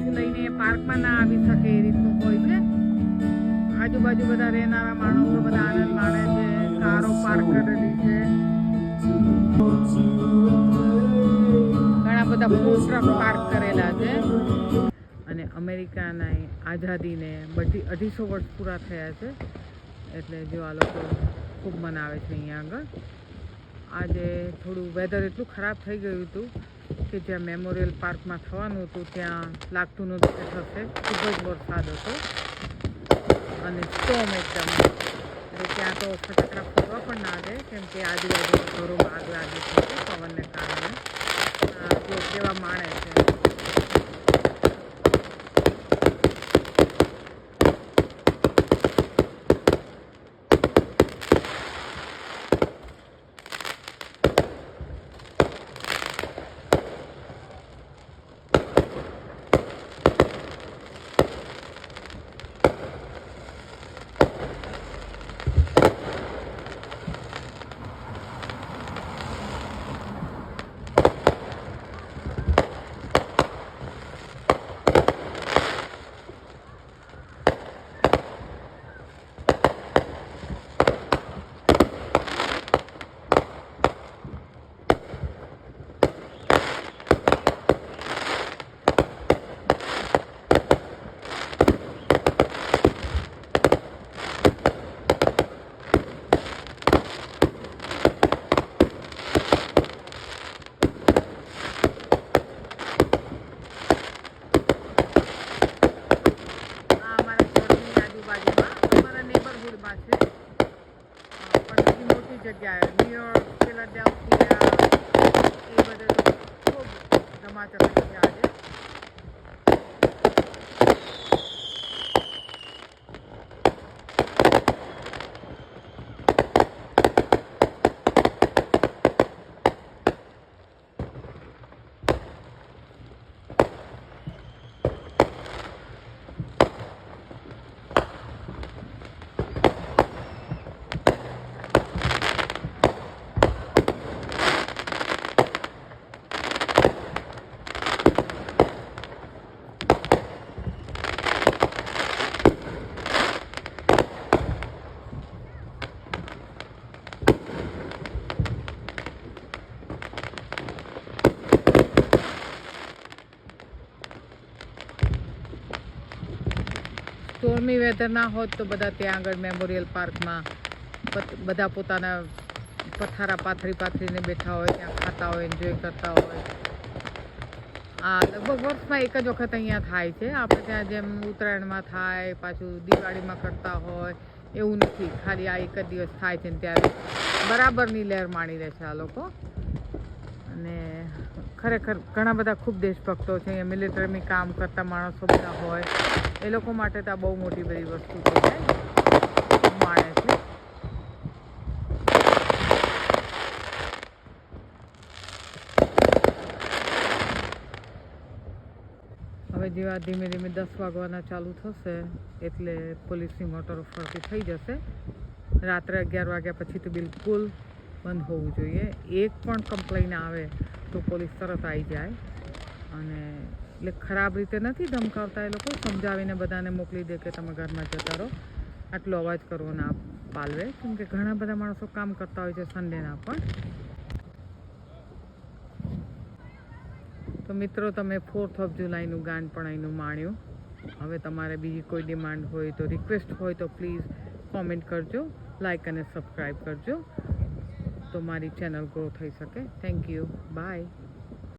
Bike લઈને પાર્કમાં ના આવી શકે એ રીતનું હોય છે. આજુબાજુ બધા રહેનારા માણસો બધા આનંદ માણે છે. કારો પાર્ક કરેલી છે. ઘણા બધા ફૂડ ટ્રક પાર્ક કરેલા છે. અને અમેરિકાના આઝાદીને 250 વર્ષ પૂરા થયા છે, એટલે જો આ લોકો ખૂબ મનાવે છે અહીંયા આગળ. આજે થોડું વેધર એટલું ખરાબ થઈ ગયું હતું કે જ્યાં મેમોરિયલ પાર્કમાં થવાનું હતું ત્યાં લાગતું નહોતું કે થશે. ખૂબ જ વરસાદ હતો અને સ્ટોમ એકદમ, એટલે ત્યાં તો ફટાકડા ફૂટવા પણ ના દે, કેમ કે આજુબાજુ ઘરોમાં આગ લાગી છે પવનને કારણે. જો કેવા માણે છે. જગ્યાએ ન્યુયોર્ક, ફિલાડેલ્ફિયા એ બધે ખૂબ ધમાચક છે આજે. સ્ટોર્મી વેધર ના હોત તો બધા ત્યાં આગળ મેમોરિયલ પાર્કમાં બધા પોતાના પથારા પાથરીને બેઠા હોય, ત્યાં ખાતા હોય, એન્જોય કરતા હોય. આ લગભગ વર્ષમાં એક જ વખત અહીંયા થાય છે. આપણે ત્યાં જેમ ઉત્તરાયણમાં થાય, પાછું દિવાળીમાં કરતા હોય એવું નથી. ખાલી આ એક જ દિવસ થાય છે ને ત્યારે બરાબરની લહેર માણી રહે છે આ લોકો. અને ખરેખર ઘણા બધા ખૂબ દેશભક્તો છે અહીંયા. મિલિટરીમાં કામ કરતા માણસો બધા હોય, એ લોકો માટે તો આ બહુ મોટી બધી વસ્તુ થઈ જાય, માણે છે. હવે જેવા ધીમે ધીમે 10 વાગવાના ચાલુ થશે એટલે પોલીસની મોટરો ફરતી થઈ જશે. રાત્રે 11 વાગ્યા પછી તો બિલકુલ બંધ હોવું જોઈએ. એક પણ કમ્પ્લેન આવે તો પોલીસ તરત આવી જાય. અને એટલે ખરાબ રીતે નથી ધમકાવતા, એ લોકો સમજાવીને બધાને મોકલી દે કે તમે ઘરમાં જતા રહો, આટલો અવાજ કરવો ના પાલવે. કેમ કે ઘણા બધા માણસો કામ કરતા હોય છે સન્ડેના પણ. તો મિત્રો, તમે 4th of Julyનું ગાન પણ અહીંનું માણ્યું. હવે તમારે બીજી કોઈ ડિમાન્ડ હોય તો, રિક્વેસ્ટ હોય તો પ્લીઝ કોમેન્ટ કરજો, લાઇક અને સબસ્ક્રાઈબ કરજો તો મારી ચેનલ ગ્રો થઈ શકે. Thank you, by.